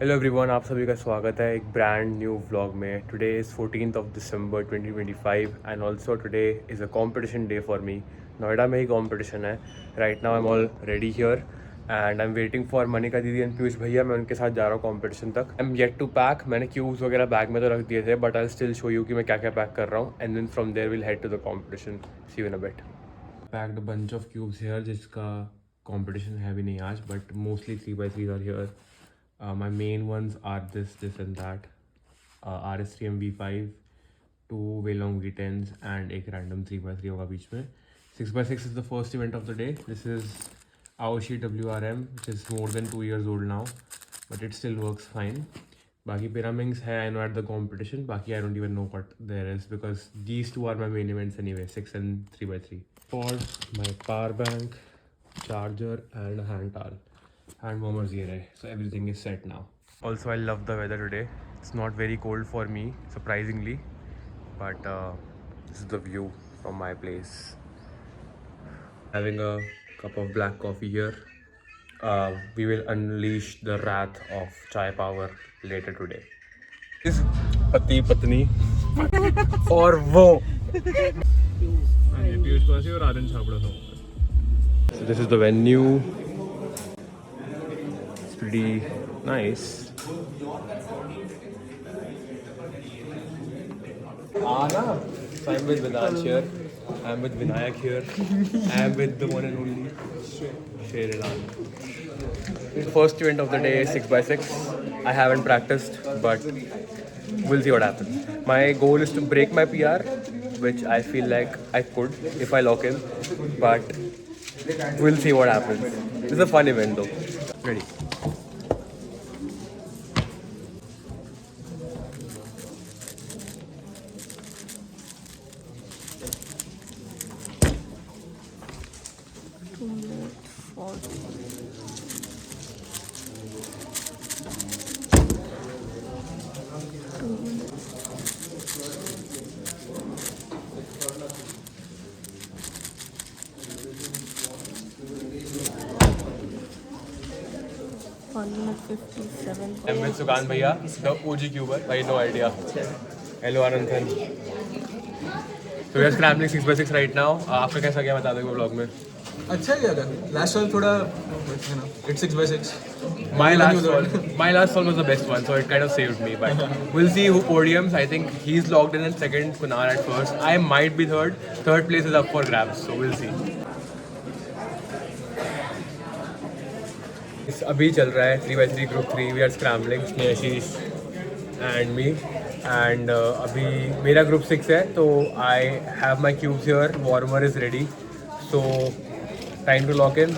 Hello everyone, आप सभी का स्वागत है एक ब्रांड न्यू व्लॉग में। Today is 14th of December 2025 and also today is a competition day for me. Noida में ही कंपटीशन है। Right now I am all ready here and I am waiting for Manika दीदी एंड पीयूष भैया। मैं उनके साथ जा रहा हूँ कंपटीशन तक। I am yet to pack. मैंने क्यूब्स वगैरह बैग में तो रख दिए थे, but I still show you कि मैं क्या क्या पैक कर रहा हूँ and then from there will head to the competition. See you in a bit. Packed a bunch of cubes here, जिसका कंपटीशन है भी नहीं आज, but mostly 3x3 are here. My main ones are this and that. RS3M V5, 2 Weilong V10s and एक random 3x3 होगा बीच में. 6x6 is the first event of the day. This is Aoshi WRM, which is more than 2 years old now, but it still works fine. बाकी Pyraminx है, I know, at the competition. बाकी I don't even know what there is because these two are my main events anyway, 6 and 3x3. For my power bank, charger and a hand towel. Hand warmers here, so everything is set now. Also, I love the weather today. It's not very cold for me, surprisingly, but this is the view from my place. Having a cup of black coffee here. We will unleash the wrath of chai power later today. This पति पत्नी और वो पीयूष पासी और आनंद छाबड़ा था. So this is the venue. Pretty nice. So I'm with Vedant here. I'm with Vinayak here. I'm with the one and only Sherilan. First event of the day is 6x6. I haven't practiced, but we'll see what happens. My goal is to break my PR, which I feel like I could if I lock in, but we'll see what happens. This is a fun event though. Ready. I'm with Sukant Bhaiya, the OG Cuber. I no idea. Hello Ananthan. So we are scrambling 6x6 right now. आपका कैसा गया बता दो blog में. अच्छा गया था. Last वाला थोड़ा it's 6x6. My last fall was the best one, so it kind of saved me. But we'll see who podiums. I think he's logged in at second, Kunar at first. I might be third. Third place is up for grabs, so we'll see. अभी चल रहा है 3x3 group 3. We are scrambling, Sneashish and me. And अभी मेरा group 6 है, तो I have my cubes here. Warmer is ready, so time to lock in.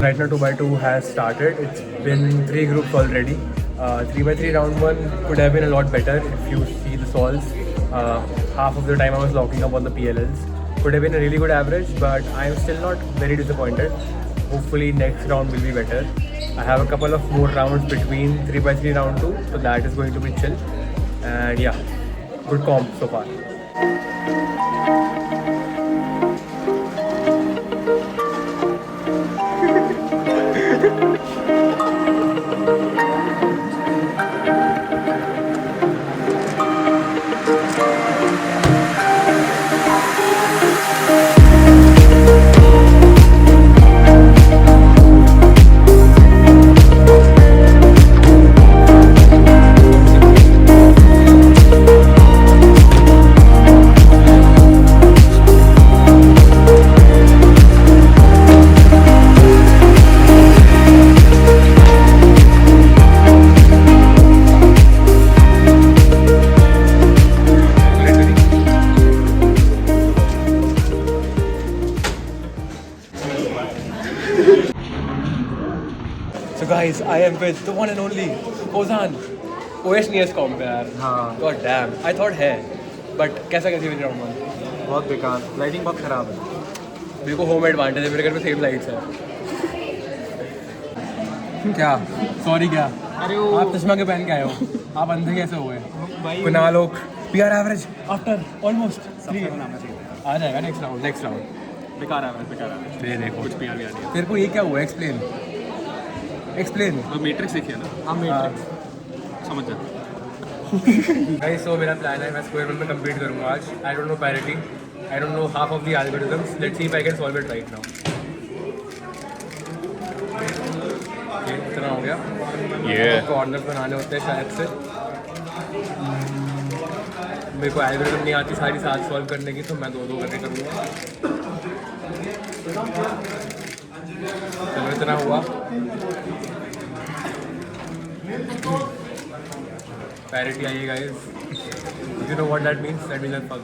Right now 2x2 has started. It's been 3 groups already. 3x3 round 1 could have been a lot better if you see the solves. Half of the time I was locking up on the PLLs. Could have been a really good average, but I am still not very disappointed. Hopefully next round will be better. I have a couple of more rounds between 3x3 round 2, so that is going to be chill. And yeah, good comp so far. guys, I am with the one and only Ozan. OS नहीं है इस com पे यार. हाँ. God damn. I thought है. But कैसा कैसी बज राउंड 1? बहुत बेकार. लाइटिंग बहुत खराब है. मेरे को होम एडवांटेज है, मेरे घर में सेम लाइट्स है. क्या? सॉरी क्या? अरे आप चश्मा के पहन के आए हो. आप अंधे कैसे हो गए? भाई कुनाल लोग PR एवरेज आफ्टर ऑलमोस्ट 3 आ जाएगा नेक्स्ट राउंड. बेकार है. दे देखो कुछ PR भी आ रही तेरे को ये क्या हुआ? एक्सप्लेन. है. मैट्रिक्स देखिए ना. हाँ मैट्रिक्स समझ जा. गाइस, सो मेरा प्लान है मैं स्क्वायर वन में कंप्लीट करूंगा आज. I don't know parity, I don't know half of the algorithms. Let's see if I can solve it right now. इतना हो गया. ये कॉर्नर बनाने होते हैं शायद से. मेरे को एल्गोरिथम नहीं आती सारी साथ सॉल्व करने की, तो मैं दो करके करूँगा. चलो इतना हुआ. पैरिटी आई है guys. You know what that means? That means I fuck.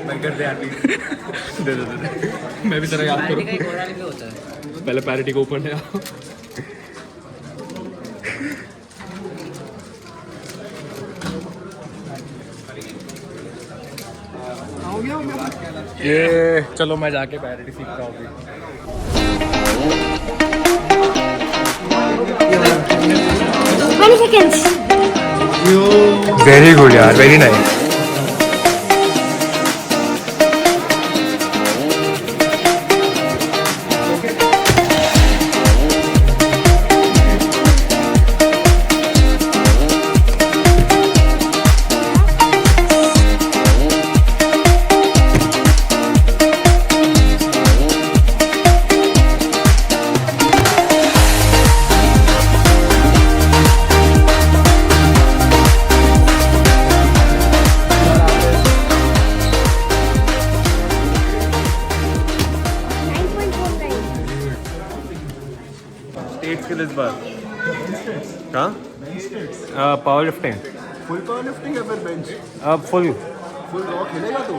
मैं कर दे यार प्लीज. दे. मैं भी तेरा याद करूँ. पहले पैरिटी को ऊपर ले आओ. ये चलो मैं जाके पैरिटी सीखता हूँ अभी. 20 seconds. वेरी गुड यार, वेरी नाइस. स्टेट्स के लिए इस बार हाँ power lifting. Full power lifting या फिर बेंच? अब फुल रॉ खेलेगा तू?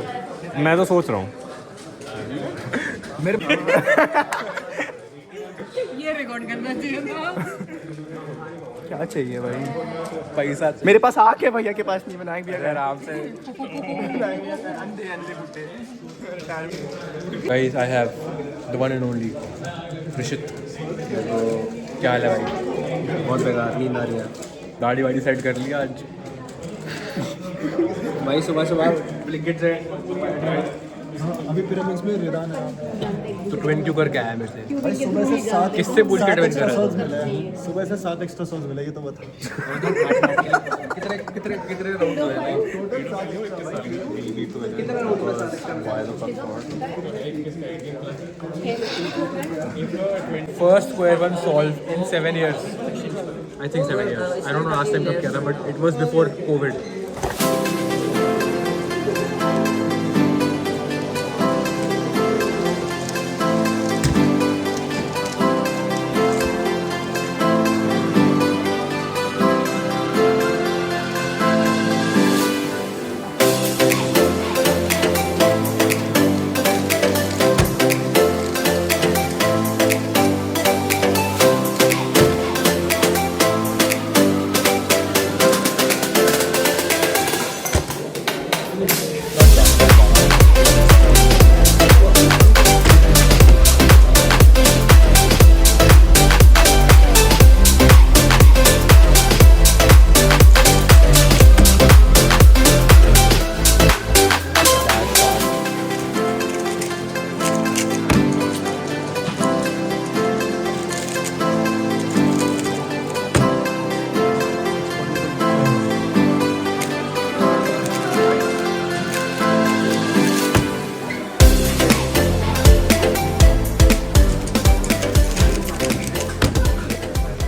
मैं तो सोच रहा हूँ. मेरे ये रिकॉर्ड करना चाहिए था. क्या चाहिए भाई? पैसा चाहिए. मेरे पास आके भैया के पास नहीं बनाएंगे भी आराम से. अंधे बुड्ढे. Guys, I have the one and only Rishit. क्या हाल है भाई? बहुत बेकार नींद आ रही है दाढ़ी वाड़ी सेट कर लिया आज. भाई. सुबह ब्लिंकिट से अभी पिरामिड्स में रिदान है. तो ट्विन क्यों करके आया मेरे से? भाई सुबह से 7 किससे पूछ के ट्विन करा? सुबह से 7 एक्स्ट्रा सॉस मिला. ये तो बता. कितने राउंड हुए भाई? First square one solve in 7 years. I think 7 years. I don't know last time कब किया था, but it was before COVID.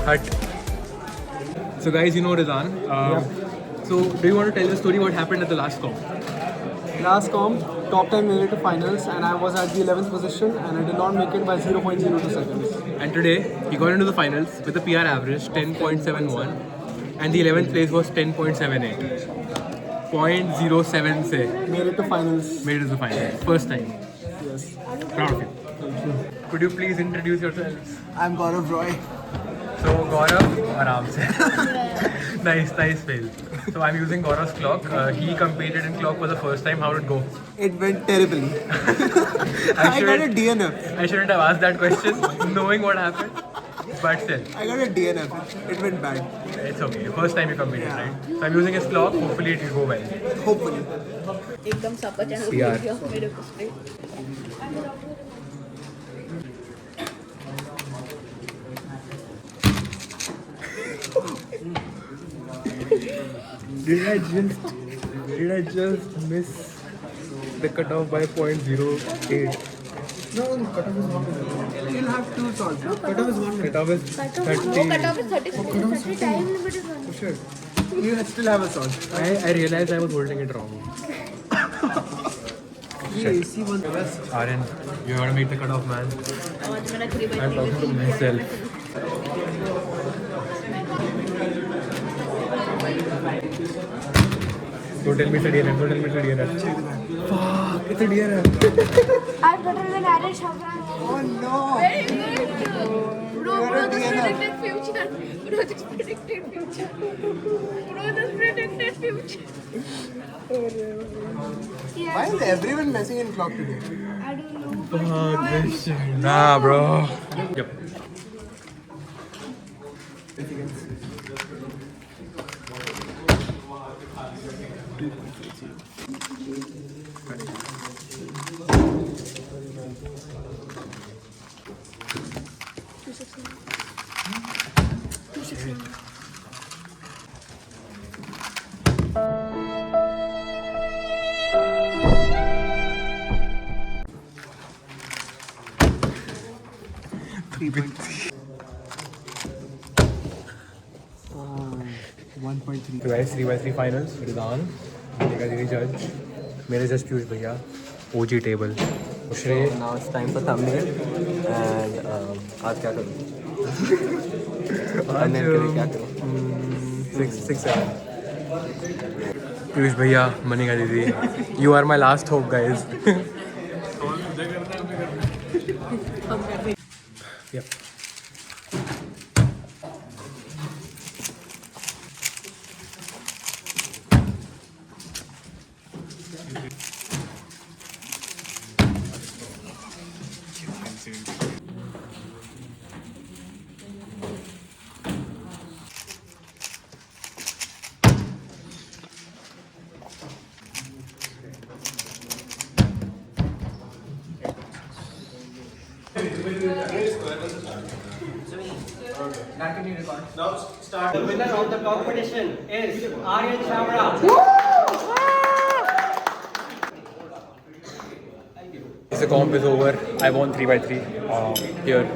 Hut. So guys, you know Rizan. So do you want to tell the story what happened at the last comp? Last comp, top 10 made it to finals and I was at the 11th position and I did not make it by 0.02 seconds. And today he got into the finals with a PR average 10.71 and the 11th place was 10.78. 0.07 से Made it to finals. made it to the finals. First time. Yes. Proud of you. Could you please introduce yourselves? I'm Gaurav Roy. So Gaurav, आराम से. Nice fail. So I'm using Gaurav's clock. He competed in clock for the first time. How did it go? It went terribly. I got a DNF. I shouldn't have asked that question, knowing what happened. But still, I got a DNF. It went bad. it's okay. First time you competed, right? So I'm using his clock. Hopefully it will go well. Hopefully. एकदम Sapa channel यार. खोल दिया मेरे को से Did I just miss the cutoff by 0.08? No, cutoff is 1 minute. You'll have 2 solves. Cutoff is 1 minute. Cutoff is 30. वो cut off 30 time limit is For sure. You still have a solve. I realized I was holding it wrong. AC one. Aryan, you gotta make the cutoff, man. आज मेरा 3/3 I'm talking to myself. Don't tell me it's a DNF. Don't tell me it's a DNF. Fuck, it's a DNF. I'm better than Aaron Shabran. Oh no. Very good. Bro, You're a just DNF. predicted future. Bro, just predicted future. Bro, just predicted future. Why is everyone messing in clock today? I don't know. Fuck this shit. Nah, bro. Yep. So guys, 3x3 finals. It is on. मेरा दीदी जज, मेरे जज पीयूष भैया, OG table. श्रेय. Now it's time for thumbnail and आज क्या करूँ? thumbnail के लिए क्या करूँ? 6, 7. पीयूष भैया, मनीका दीदी. You are my last hope, guys. Yep. The winner of the competition is Aryan Shabra. The comp is over. I won 3x3 here,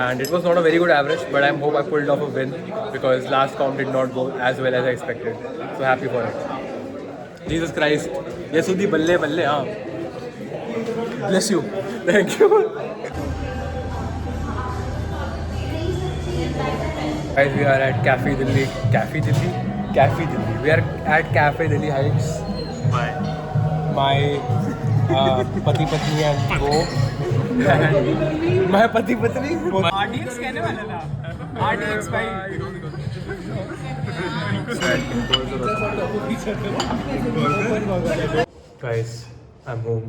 and it was not a very good average, but I hope I pulled off a win because last comp did not go as well as I expected. So happy for it. Jesus Christ, Yasudi balle balle, हाँ. Bless you. Thank you. Guys, we are at Cafe Delhi. Cafe Delhi. We are at Cafe Delhi Heights. My पति पत्नी and वो and my पति पत्नी RDX कहने वाला था. RDX भाई. Guys, I'm home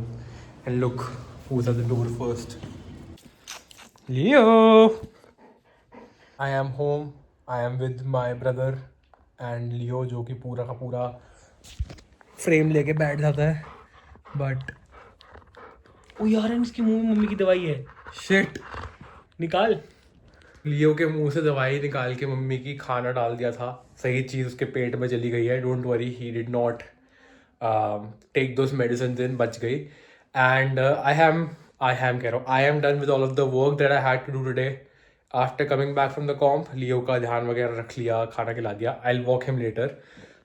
and look who's at the door first. Leo. I am home. I am with my brother and Leo जो कि पूरा का पूरा फ्रेम लेके बैठ जाता है. But ओ यार इसके मुंह में मम्मी की दवाई है. Shit. निकाल. लियो के मुंह से दवाई निकाल के मम्मी की खाना डाल दिया था. सही चीज़ उसके पेट में चली गई है. Don't worry, he did not take those medicines in. बच गई. And I am done with all of the work that I had to do today. After coming back from the comp, लियो का ध्यान वगैरह रख लिया, खाना खिला दिया. I'll walk him later.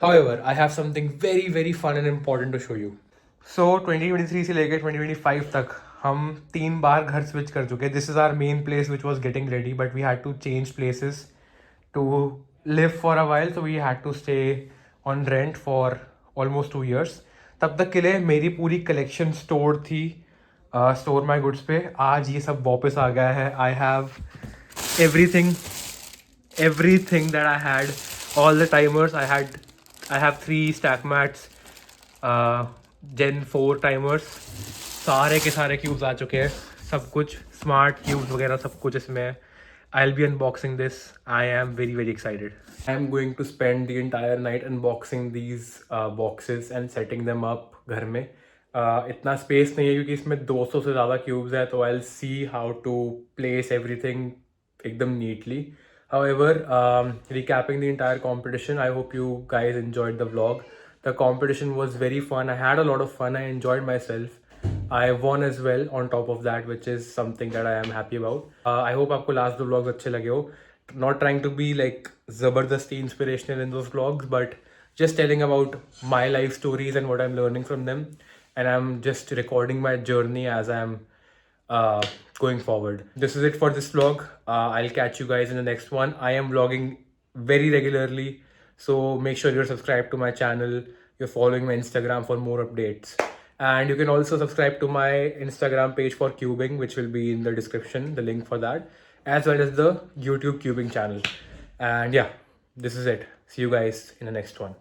However, I have something very very fun and important to show you. So 2023 से लेकर 2025 तक हम 3 बार घर स्विच कर चुके. This is our main place which was getting ready, but we had to change places to live for a while. So we had to stay on rent for almost 2 years. तब तक के लिए मेरी पूरी collection store थी store माई goods पे आज ये सब वापस आ गया है. I have everything that I had, all the timers I have 3 stack mats, Gen 4 timers, सारे के सारे क्यूब्स आ चुके हैं, सब कुछ स्मार्ट क्यूब्स वगैरह सब कुछ इसमें है. I'll be unboxing this. I am very excited. I am going to spend the entire night unboxing these boxes and setting them up घर में. इतना स्पेस नहीं है क्योंकि इसमें 200 से ज़्यादा क्यूब्स है, तो I'll see how to place everything एकदम neatly. However, recapping the entire competition, I hope you guys enjoyed the vlog. The competition was very fun. I had a lot of fun. I enjoyed myself. I won as well on top of that, which is something that I am happy about. I hope आपको last 2 vlogs अच्छे लगे हो. Not trying to be like ज़बरदस्ती inspirational in those vlogs, but just telling about my life stories and what I'm learning from them. And I'm just recording my journey as I'm going forward. This is it for this vlog. I'll catch you guys in the next one. I am vlogging very regularly, so make sure you're subscribed to my channel. You're following my Instagram for more updates. And you can also subscribe to my Instagram page for cubing, which will be in the description, the link for that, as well as the YouTube cubing channel. And yeah, this is it. See you guys in the next one.